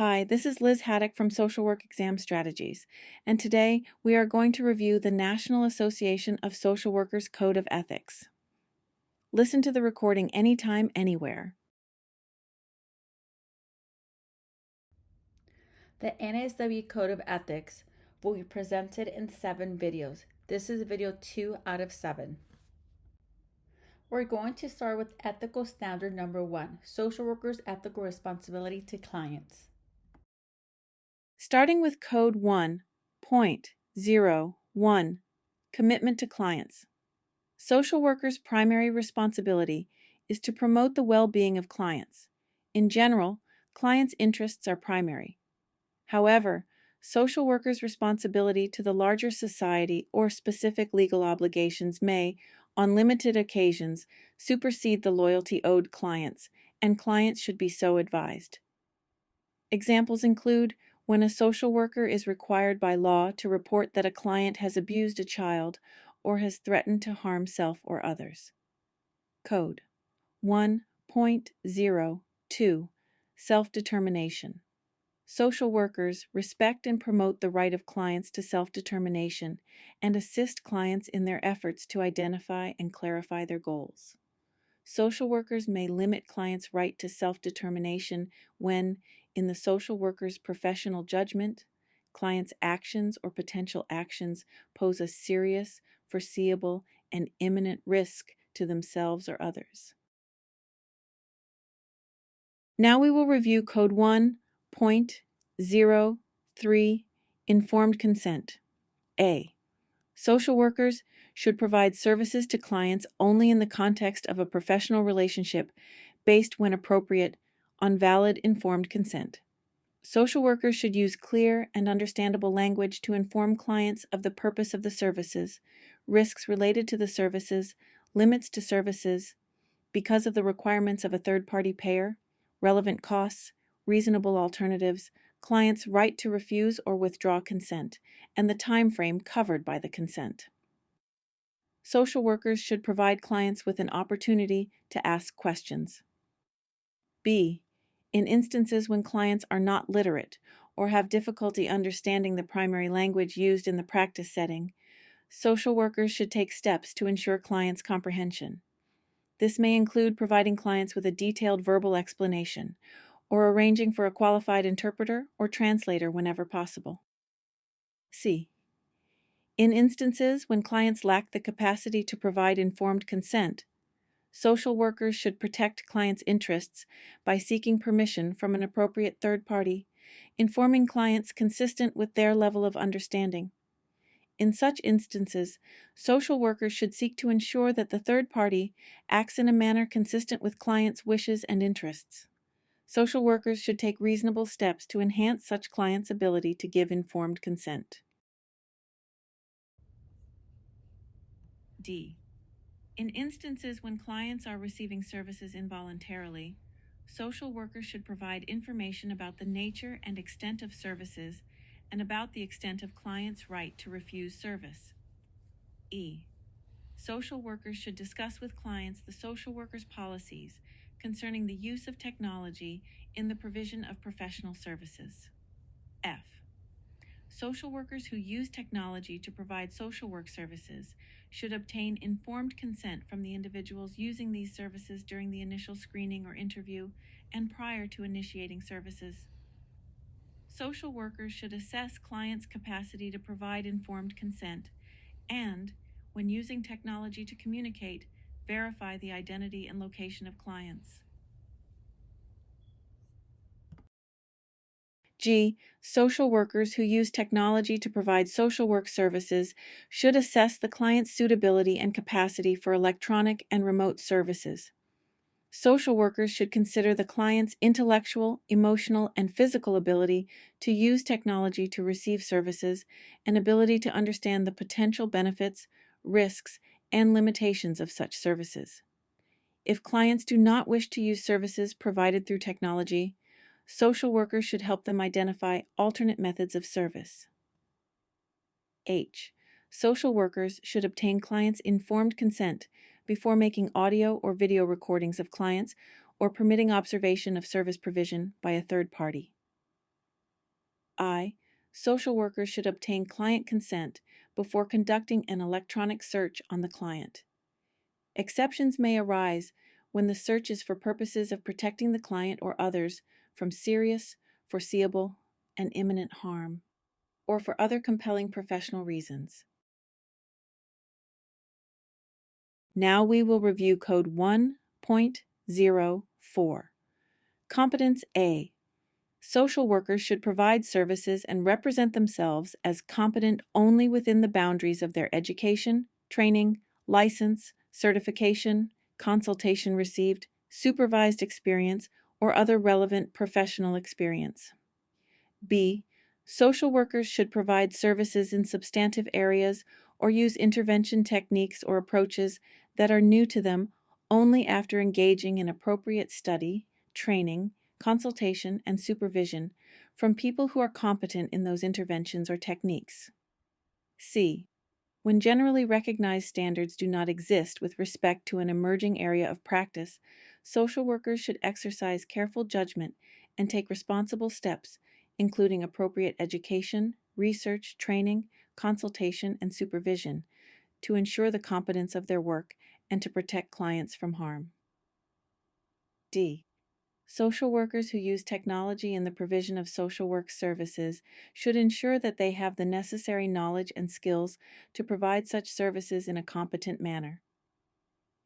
Hi, this is Liz Haddock from Social Work Exam Strategies, and today we are going to review the National Association of Social Workers Code of Ethics. Listen to the recording anytime, anywhere. The NASWB Code of Ethics will be presented in 7 videos. This is video 2 out of 7. We're going to start with ethical standard number 1, social workers' ethical responsibility to clients. Starting with Code 1.01, Commitment to Clients. Social workers' primary responsibility is to promote the well-being of clients. In general, clients' interests are primary. However, social workers' responsibility to the larger society or specific legal obligations may, on limited occasions, supersede the loyalty owed clients, and clients should be so advised. Examples include when a social worker is required by law to report that a client has abused a child or has threatened to harm self or others. Code 1.02 Self-determination. Social workers respect and promote the right of clients to self-determination and assist clients in their efforts to identify and clarify their goals. Social workers may limit clients' right to self-determination when, in the social worker's professional judgment, clients' actions or potential actions pose a serious, foreseeable, and imminent risk to themselves or others. Now we will review Code 1.03 Informed Consent. A. Social workers should provide services to clients only in the context of a professional relationship based, when appropriate, on valid informed consent. Social workers should use clear and understandable language to inform clients of the purpose of the services, risks related to the services, limits to services, because of the requirements of a third-party payer, relevant costs, reasonable alternatives, clients' right to refuse or withdraw consent, and the time frame covered by the consent. Social workers should provide clients with an opportunity to ask questions. B. In instances when clients are not literate or have difficulty understanding the primary language used in the practice setting, social workers should take steps to ensure clients' comprehension. This may include providing clients with a detailed verbal explanation, or arranging for a qualified interpreter or translator whenever possible. C. In instances when clients lack the capacity to provide informed consent, social workers should protect clients' interests by seeking permission from an appropriate third party, informing clients consistent with their level of understanding. In such instances, social workers should seek to ensure that the third party acts in a manner consistent with clients' wishes and interests. Social workers should take reasonable steps to enhance such clients' ability to give informed consent. D. In instances when clients are receiving services involuntarily, social workers should provide information about the nature and extent of services and about the extent of clients' right to refuse service. E. Social workers should discuss with clients the social workers' policies concerning the use of technology in the provision of professional services. F. Social workers who use technology to provide social work services should obtain informed consent from the individuals using these services during the initial screening or interview and prior to initiating services. Social workers should assess clients' capacity to provide informed consent and, when using technology to communicate, verify the identity and location of clients. G. Social workers who use technology to provide social work services should assess the client's suitability and capacity for electronic and remote services. Social workers should consider the client's intellectual, emotional, and physical ability to use technology to receive services and ability to understand the potential benefits, risks, and limitations of such services. If clients do not wish to use services provided through technology, social workers should help them identify alternate methods of service. H. Social workers should obtain clients' informed consent before making audio or video recordings of clients or permitting observation of service provision by a third party. I. Social workers should obtain client consent before conducting an electronic search on the client. Exceptions may arise when the search is for purposes of protecting the client or others from serious, foreseeable, and imminent harm, or for other compelling professional reasons. Now we will review Code 1.04. Competence A. Social workers should provide services and represent themselves as competent only within the boundaries of their education, training, license, certification, consultation received, supervised experience, or other relevant professional experience. B. Social workers should provide services in substantive areas or use intervention techniques or approaches that are new to them only after engaging in appropriate study, training, consultation, and supervision from people who are competent in those interventions or techniques. C. When generally recognized standards do not exist with respect to an emerging area of practice, social workers should exercise careful judgment and take responsible steps, including appropriate education, research, training, consultation, and supervision, to ensure the competence of their work and to protect clients from harm. D. Social workers who use technology in the provision of social work services should ensure that they have the necessary knowledge and skills to provide such services in a competent manner.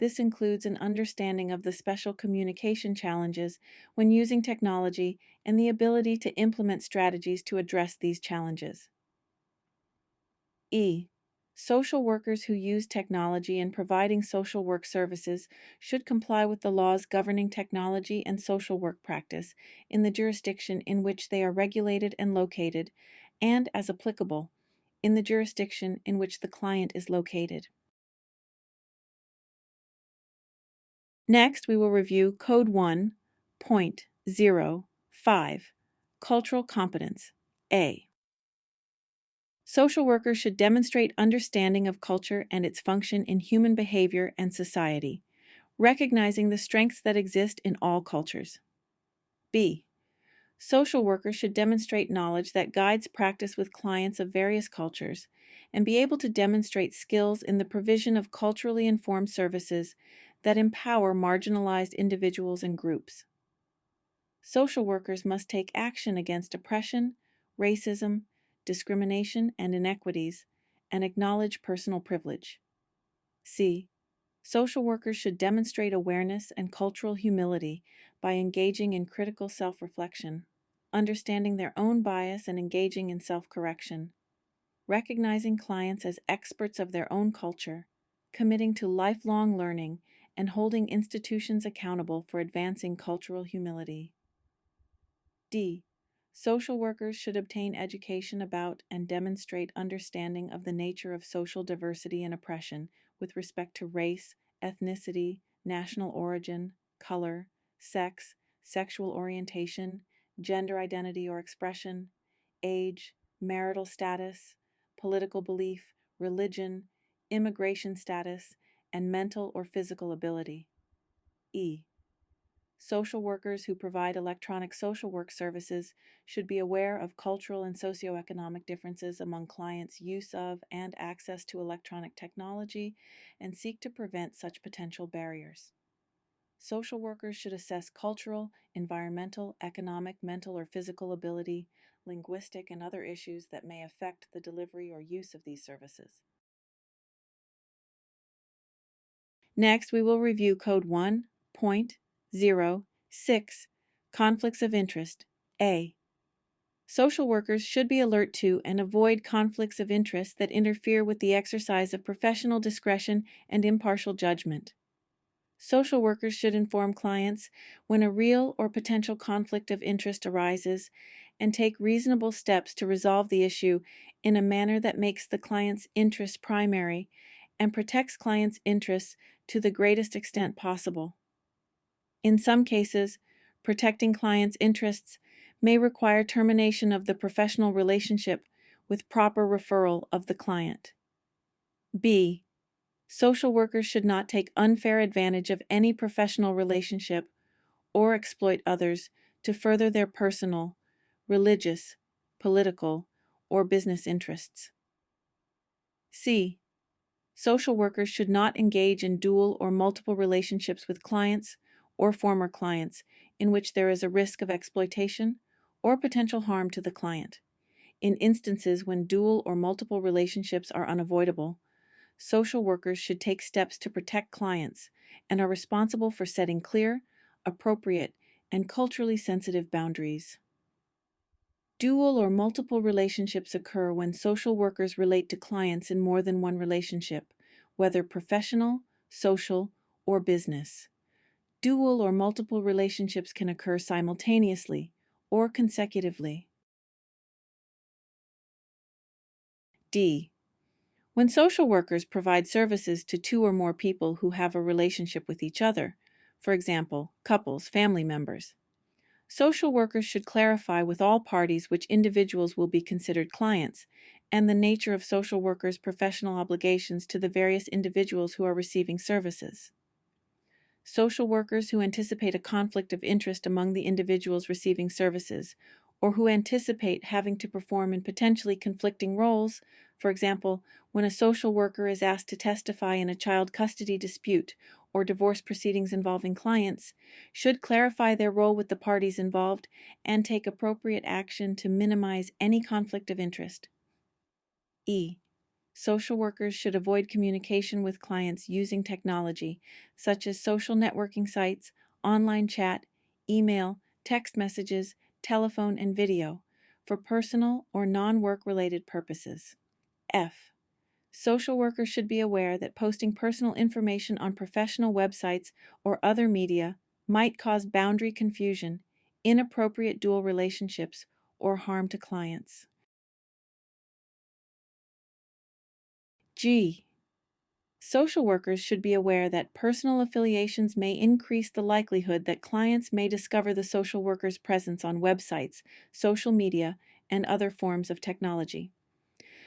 This includes an understanding of the special communication challenges when using technology and the ability to implement strategies to address these challenges. E. Social workers who use technology in providing social work services should comply with the laws governing technology and social work practice in the jurisdiction in which they are regulated and located, and, as applicable, in the jurisdiction in which the client is located. Next, we will review Code 1.05, Cultural Competence, A. Social workers should demonstrate understanding of culture and its function in human behavior and society, recognizing the strengths that exist in all cultures. B. Social workers should demonstrate knowledge that guides practice with clients of various cultures and be able to demonstrate skills in the provision of culturally informed services that empower marginalized individuals and groups. Social workers must take action against oppression, racism, discrimination, and inequities, and acknowledge personal privilege. C. Social workers should demonstrate awareness and cultural humility by engaging in critical self-reflection, understanding their own bias and engaging in self-correction, recognizing clients as experts of their own culture, committing to lifelong learning, and holding institutions accountable for advancing cultural humility. D. Social workers should obtain education about and demonstrate understanding of the nature of social diversity and oppression with respect to race, ethnicity, national origin, color, sex, sexual orientation, gender identity or expression, age, marital status, political belief, religion, immigration status, and mental or physical ability. E. Social workers who provide electronic social work services should be aware of cultural and socioeconomic differences among clients' use of and access to electronic technology and seek to prevent such potential barriers. Social workers should assess cultural, environmental, economic, mental, or physical ability, linguistic, and other issues that may affect the delivery or use of these services. Next, we will review Code 1.06, Conflicts of Interest, A. Social workers should be alert to and avoid conflicts of interest that interfere with the exercise of professional discretion and impartial judgment. Social workers should inform clients when a real or potential conflict of interest arises and take reasonable steps to resolve the issue in a manner that makes the client's interest primary and protects clients' interests to the greatest extent possible. In some cases, protecting clients' interests may require termination of the professional relationship with proper referral of the client. B. Social workers should not take unfair advantage of any professional relationship or exploit others to further their personal, religious, political, or business interests. C. Social workers should not engage in dual or multiple relationships with clients or former clients in which there is a risk of exploitation or potential harm to the client. In instances when dual or multiple relationships are unavoidable, social workers should take steps to protect clients and are responsible for setting clear, appropriate, and culturally sensitive boundaries. Dual or multiple relationships occur when social workers relate to clients in more than one relationship, whether professional, social, or business. Dual or multiple relationships can occur simultaneously or consecutively. D. When social workers provide services to two or more people who have a relationship with each other, for example, couples, family members, social workers should clarify with all parties which individuals will be considered clients and the nature of social workers' professional obligations to the various individuals who are receiving services. Social workers who anticipate a conflict of interest among the individuals receiving services, or who anticipate having to perform in potentially conflicting roles, for example, when a social worker is asked to testify in a child custody dispute or divorce proceedings involving clients, should clarify their role with the parties involved and take appropriate action to minimize any conflict of interest. E. Social workers should avoid communication with clients using technology, such as social networking sites, online chat, email, text messages, telephone, and video, for personal or non-work related purposes. F. Social workers should be aware that posting personal information on professional websites or other media might cause boundary confusion, inappropriate dual relationships, or harm to clients. G. Social workers should be aware that personal affiliations may increase the likelihood that clients may discover the social worker's presence on websites, social media, and other forms of technology.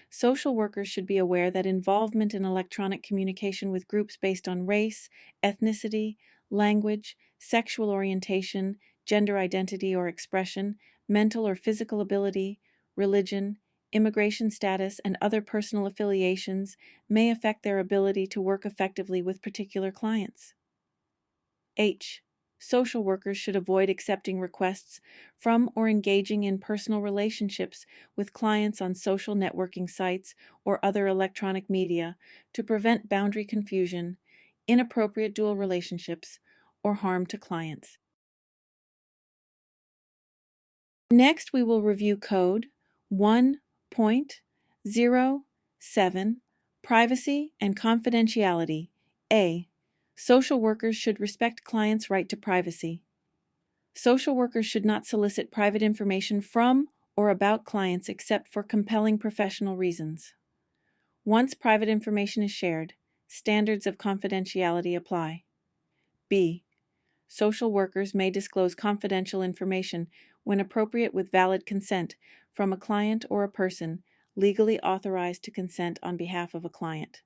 Social workers should be aware that involvement in electronic communication with groups based on race, ethnicity, language, sexual orientation, gender identity or expression, mental or physical ability, religion, immigration status, and other personal affiliations may affect their ability to work effectively with particular clients. H. Social workers should avoid accepting requests from or engaging in personal relationships with clients on social networking sites or other electronic media to prevent boundary confusion, inappropriate dual relationships, or harm to clients. Next, we will review Code 1.07, Privacy and Confidentiality. A. Social workers should respect clients' right to privacy. Social workers should not solicit private information from or about clients except for compelling professional reasons. Once private information is shared, standards of confidentiality apply. B. Social workers may disclose confidential information when appropriate with valid consent from a client or a person legally authorized to consent on behalf of a client.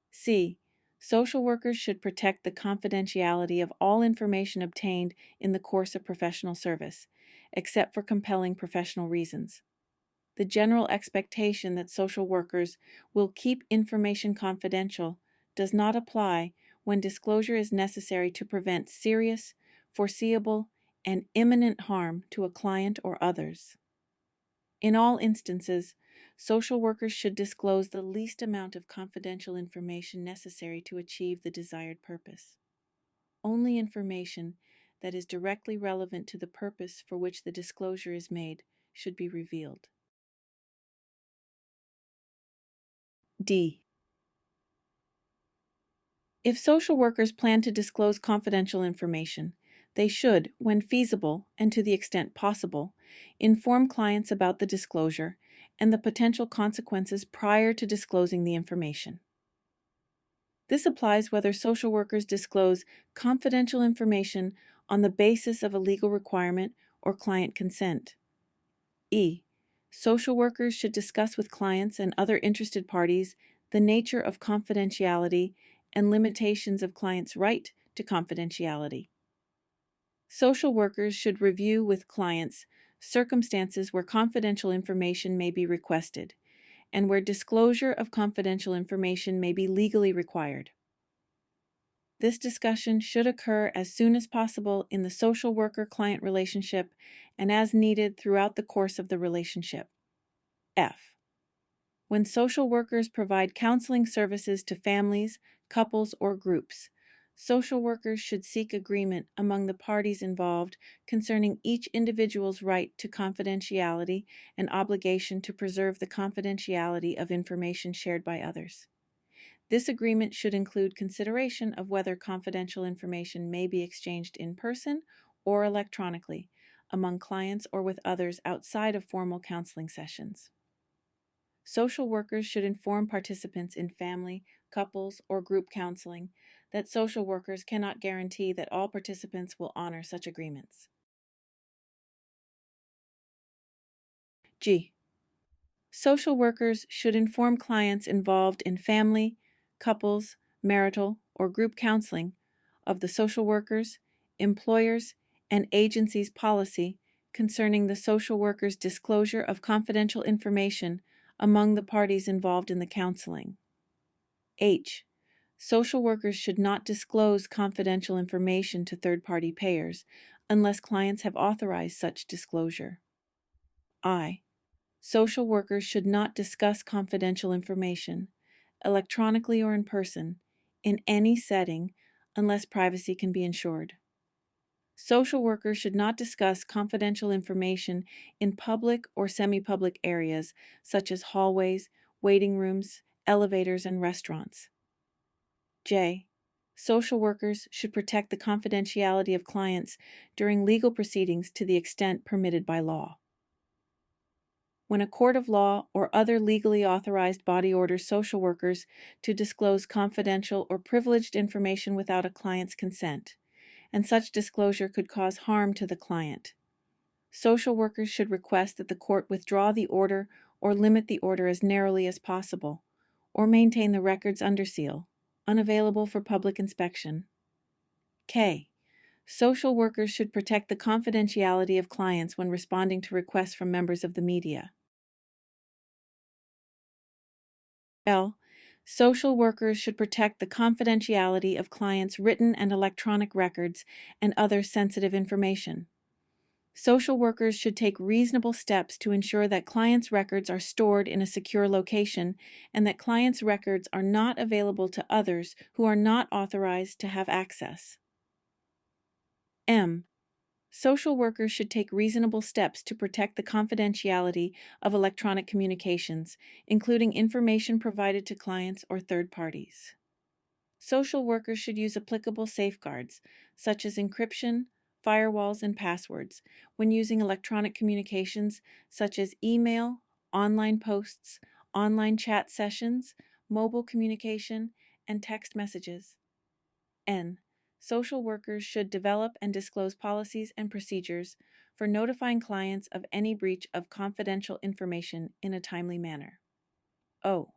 C. Social workers should protect the confidentiality of all information obtained in the course of professional service, except for compelling professional reasons. The general expectation that social workers will keep information confidential does not apply when disclosure is necessary to prevent serious, foreseeable, and imminent harm to a client or others. In all instances, social workers should disclose the least amount of confidential information necessary to achieve the desired purpose. Only information that is directly relevant to the purpose for which the disclosure is made should be revealed. D. If social workers plan to disclose confidential information, they should, when feasible and to the extent possible, inform clients about the disclosure and the potential consequences prior to disclosing the information. This applies whether social workers disclose confidential information on the basis of a legal requirement or client consent. E. Social workers should discuss with clients and other interested parties the nature of confidentiality and limitations of clients' right to confidentiality. Social workers should review with clients circumstances where confidential information may be requested, and where disclosure of confidential information may be legally required. This discussion should occur as soon as possible in the social worker-client relationship and as needed throughout the course of the relationship. F. When social workers provide counseling services to families, couples, or groups, social workers should seek agreement among the parties involved concerning each individual's right to confidentiality and obligation to preserve the confidentiality of information shared by others. This agreement should include consideration of whether confidential information may be exchanged in person or electronically, among clients or with others outside of formal counseling sessions. Social workers should inform participants in family, couples, or group counseling that social workers cannot guarantee that all participants will honor such agreements. G. Social workers should inform clients involved in family, couples, marital, or group counseling of the social workers, employers, and agencies' policy concerning the social worker's disclosure of confidential information among the parties involved in the counseling. H. Social workers should not disclose confidential information to third-party payers unless clients have authorized such disclosure. I. Social workers should not discuss confidential information, electronically or in person, in any setting unless privacy can be ensured. Social workers should not discuss confidential information in public or semi-public areas such as hallways, waiting rooms, elevators, and restaurants. J. Social workers should protect the confidentiality of clients during legal proceedings to the extent permitted by law. When a court of law or other legally authorized body orders social workers to disclose confidential or privileged information without a client's consent, and such disclosure could cause harm to the client, social workers should request that the court withdraw the order or limit the order as narrowly as possible, or maintain the records under seal, unavailable for public inspection. K. Social workers should protect the confidentiality of clients when responding to requests from members of the media. L. Social workers should protect the confidentiality of clients' written and electronic records and other sensitive information. Social workers should take reasonable steps to ensure that clients' records are stored in a secure location and that clients' records are not available to others who are not authorized to have access. M. Social workers should take reasonable steps to protect the confidentiality of electronic communications, including information provided to clients or third parties. Social workers should use applicable safeguards, such as encryption, firewalls, and passwords, when using electronic communications such as email, online posts, online chat sessions, mobile communication, and text messages. N. Social workers should develop and disclose policies and procedures for notifying clients of any breach of confidential information in a timely manner. O.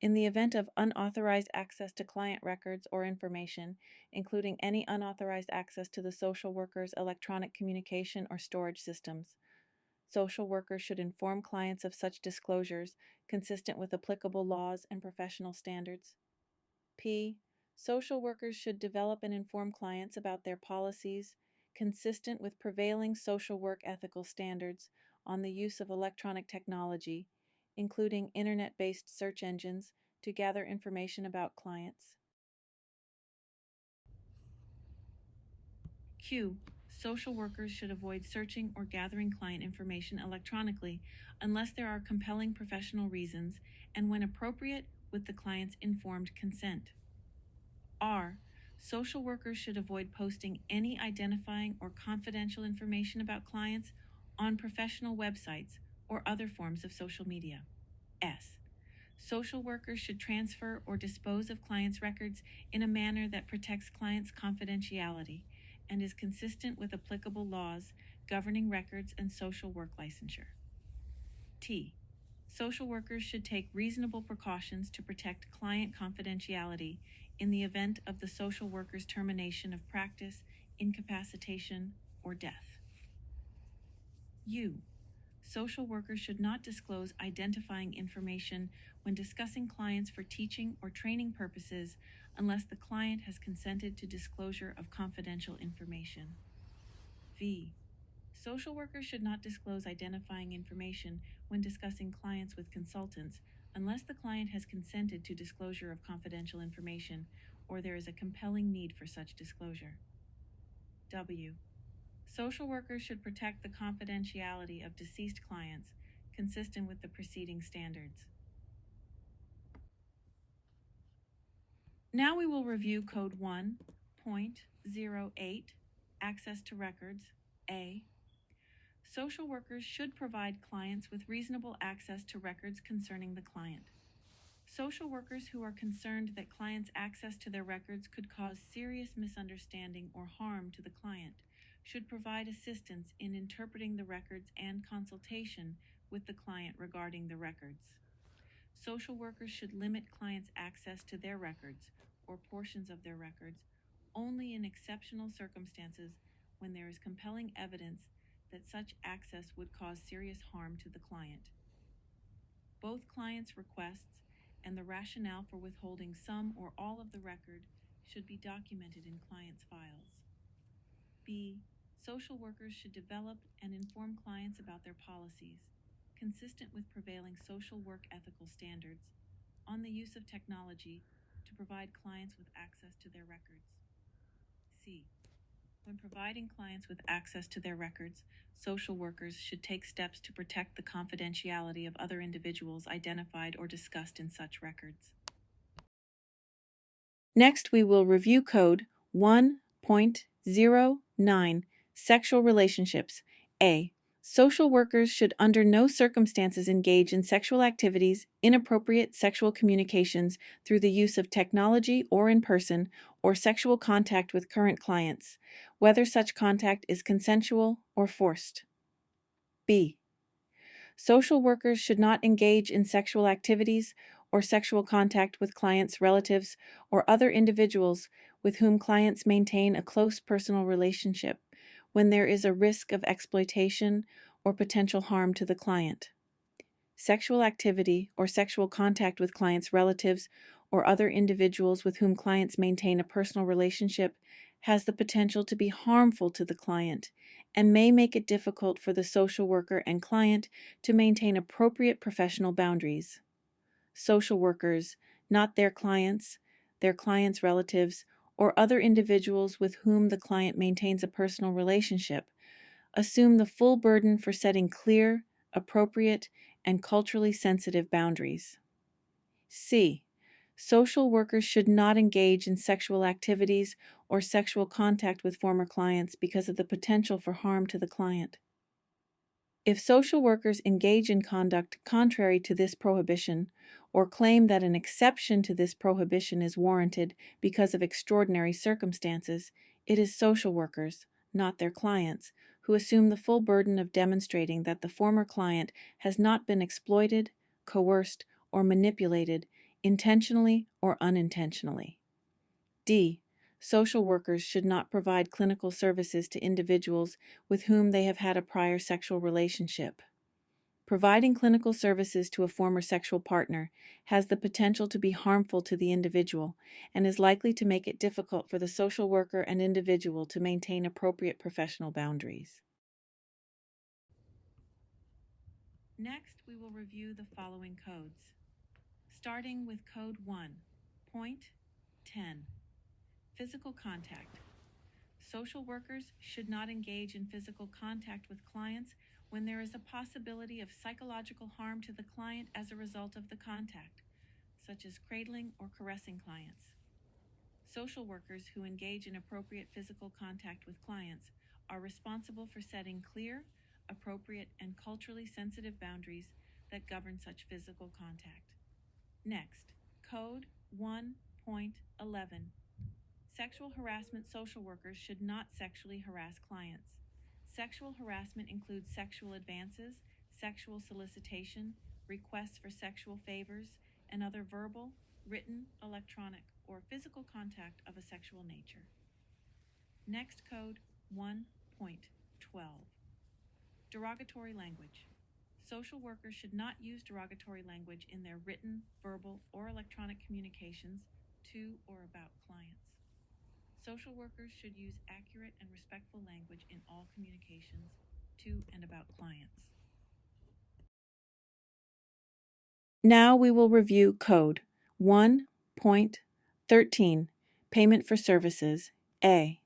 In the event of unauthorized access to client records or information, including any unauthorized access to the social worker's electronic communication or storage systems, social workers should inform clients of such disclosures consistent with applicable laws and professional standards. P. Social workers should develop and inform clients about their policies consistent with prevailing social work ethical standards on the use of electronic technology, including internet-based search engines, to gather information about clients. Q. Social workers should avoid searching or gathering client information electronically unless there are compelling professional reasons and when appropriate with the client's informed consent. R. Social workers should avoid posting any identifying or confidential information about clients on professional websites or other forms of social media. S. Social workers should transfer or dispose of clients' records in a manner that protects clients' confidentiality and is consistent with applicable laws governing records and social work licensure. T. Social workers should take reasonable precautions to protect client confidentiality in the event of the social worker's termination of practice, incapacitation, or death. U. Social workers should not disclose identifying information when discussing clients for teaching or training purposes unless the client has consented to disclosure of confidential information. V. Social workers should not disclose identifying information when discussing clients with consultants unless the client has consented to disclosure of confidential information or there is a compelling need for such disclosure. W. Social workers should protect the confidentiality of deceased clients, consistent with the preceding standards. Now we will review Code 1.08, Access to Records, A. Social workers should provide clients with reasonable access to records concerning the client. Social workers who are concerned that clients' access to their records could cause serious misunderstanding or harm to the client should provide assistance in interpreting the records and consultation with the client regarding the records. Social workers should limit clients' access to their records or portions of their records only in exceptional circumstances when there is compelling evidence that such access would cause serious harm to the client. Both clients' requests and the rationale for withholding some or all of the record should be documented in clients' files. B. Social workers should develop and inform clients about their policies, consistent with prevailing social work ethical standards, on the use of technology to provide clients with access to their records. C. When providing clients with access to their records, social workers should take steps to protect the confidentiality of other individuals identified or discussed in such records. Next, we will review Code 1.09, Sexual Relationships. A. Social workers should under no circumstances engage in sexual activities, inappropriate sexual communications through the use of technology or in person, or sexual contact with current clients, whether such contact is consensual or forced. B. Social workers should not engage in sexual activities or sexual contact with clients' relatives or other individuals with whom clients maintain a close personal relationship when there is a risk of exploitation or potential harm to the client. Sexual activity or sexual contact with clients' relatives or other individuals with whom clients maintain a personal relationship has the potential to be harmful to the client and may make it difficult for the social worker and client to maintain appropriate professional boundaries. Social workers, not their clients' relatives, or other individuals with whom the client maintains a personal relationship, assume the full burden for setting clear, appropriate, and culturally sensitive boundaries. C. Social workers should not engage in sexual activities or sexual contact with former clients because of the potential for harm to the client. If social workers engage in conduct contrary to this prohibition, or claim that an exception to this prohibition is warranted because of extraordinary circumstances, it is social workers, not their clients, who assume the full burden of demonstrating that the former client has not been exploited, coerced, or manipulated, intentionally or unintentionally. D. Social workers should not provide clinical services to individuals with whom they have had a prior sexual relationship. Providing clinical services to a former sexual partner has the potential to be harmful to the individual and is likely to make it difficult for the social worker and individual to maintain appropriate professional boundaries. Next, we will review the following codes, starting with Code 1.10, Physical Contact. Social workers should not engage in physical contact with clients when there is a possibility of psychological harm to the client as a result of the contact, such as cradling or caressing clients. Social workers who engage in appropriate physical contact with clients are responsible for setting clear, appropriate, and culturally sensitive boundaries that govern such physical contact. Next, Code 1.11. Sexual harassment. Social workers should not sexually harass clients. Sexual harassment includes sexual advances, sexual solicitation, requests for sexual favors, and other verbal, written, electronic, or physical contact of a sexual nature. Next, Code 1.12. Derogatory language. Social workers should not use derogatory language in their written, verbal, or electronic communications to or about clients. Social workers should use accurate and respectful language in all communications to and about clients. Now we will review Code 1.13, Payment for Services, A.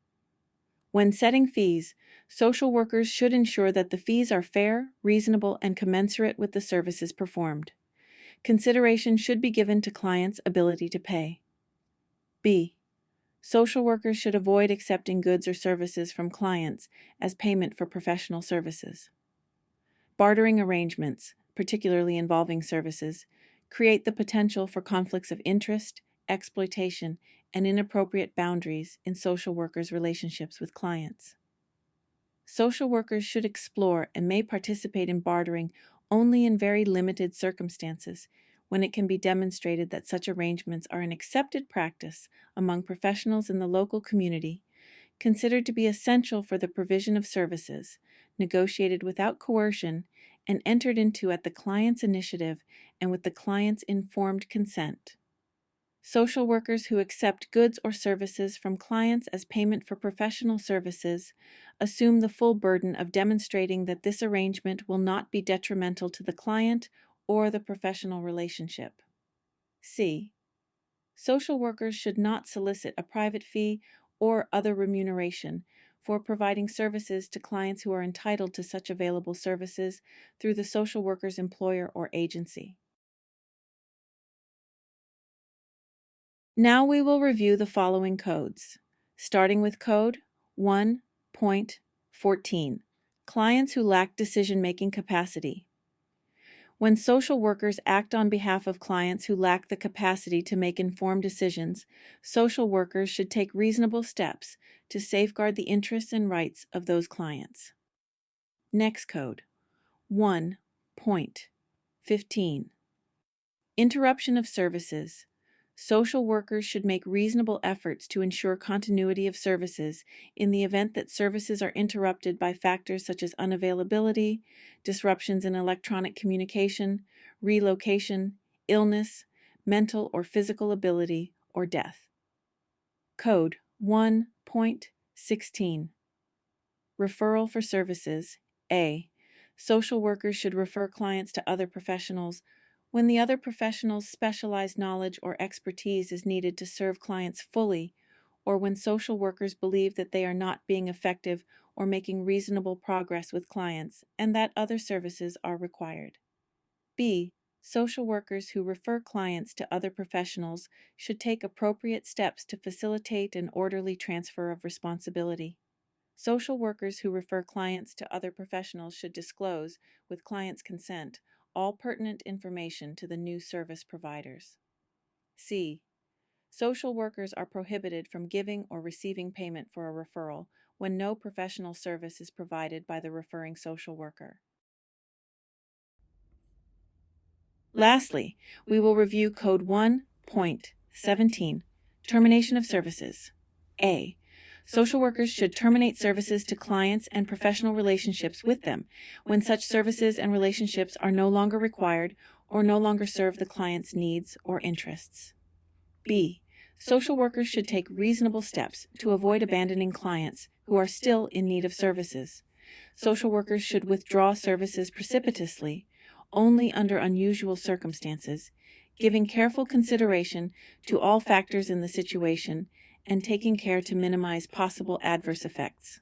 When setting fees, social workers should ensure that the fees are fair, reasonable, and commensurate with the services performed. Consideration should be given to clients' ability to pay. B. Social workers should avoid accepting goods or services from clients as payment for professional services. Bartering arrangements, particularly involving services, create the potential for conflicts of interest, exploitation, and inappropriate boundaries in social workers' relationships with clients. Social workers should explore and may participate in bartering only in very limited circumstances, when it can be demonstrated that such arrangements are an accepted practice among professionals in the local community, considered to be essential for the provision of services, negotiated without coercion, and entered into at the client's initiative and with the client's informed consent. Social workers who accept goods or services from clients as payment for professional services assume the full burden of demonstrating that this arrangement will not be detrimental to the client or the professional relationship. C. Social workers should not solicit a private fee or other remuneration for providing services to clients who are entitled to such available services through the social worker's employer or agency. Now we will review the following codes, starting with Code 1.14, Clients who lack decision-making capacity. When social workers act on behalf of clients who lack the capacity to make informed decisions, social workers should take reasonable steps to safeguard the interests and rights of those clients. Next code, 1.15. Interruption of services. Social workers should make reasonable efforts to ensure continuity of services in the event that services are interrupted by factors such as unavailability, disruptions in electronic communication, relocation, illness, mental or physical ability, or death. Code 1.16. Referral for services. A. Social workers should refer clients to other professionals when the other professional's specialized knowledge or expertise is needed to serve clients fully, or when social workers believe that they are not being effective or making reasonable progress with clients and that other services are required. B. Social workers who refer clients to other professionals should take appropriate steps to facilitate an orderly transfer of responsibility. Social workers who refer clients to other professionals should disclose, with clients' consent, all pertinent information to the new service providers. C. Social workers are prohibited from giving or receiving payment for a referral when no professional service is provided by the referring social worker. Lastly, we will review Code 1.17, Termination of Services. A. Social workers should terminate services to clients and professional relationships with them when such services and relationships are no longer required or no longer serve the client's needs or interests. B. Social workers should take reasonable steps to avoid abandoning clients who are still in need of services. Social workers should withdraw services precipitously, only under unusual circumstances, giving careful consideration to all factors in the situation and taking care to minimize possible adverse effects.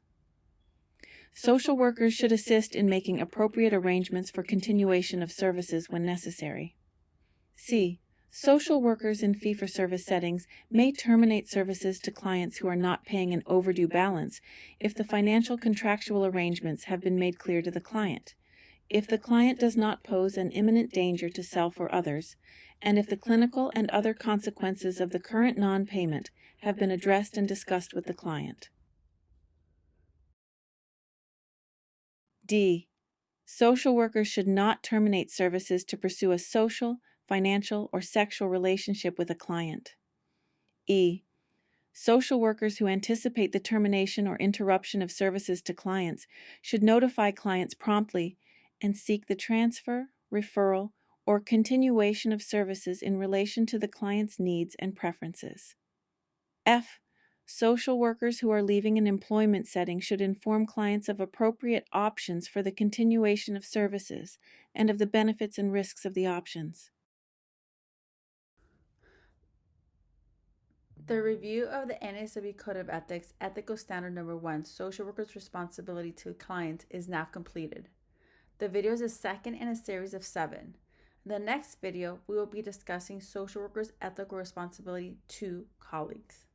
Social workers should assist in making appropriate arrangements for continuation of services when necessary. C. Social workers in fee-for-service settings may terminate services to clients who are not paying an overdue balance if the financial contractual arrangements have been made clear to the client, if the client does not pose an imminent danger to self or others, and if the clinical and other consequences of the current non-payment have been addressed and discussed with the client. D. Social workers should not terminate services to pursue a social, financial, or sexual relationship with a client. E. Social workers who anticipate the termination or interruption of services to clients should notify clients promptly and seek the transfer, referral, or continuation of services in relation to the client's needs and preferences. F. Social workers who are leaving an employment setting should inform clients of appropriate options for the continuation of services and of the benefits and risks of the options. The review of the ASWB Code of Ethics, Ethical Standard Number 1, Social Workers' Responsibility to Clients, is now completed. The video is the second in a series of 7. In the next video, we will be discussing social workers' ethical responsibility to colleagues.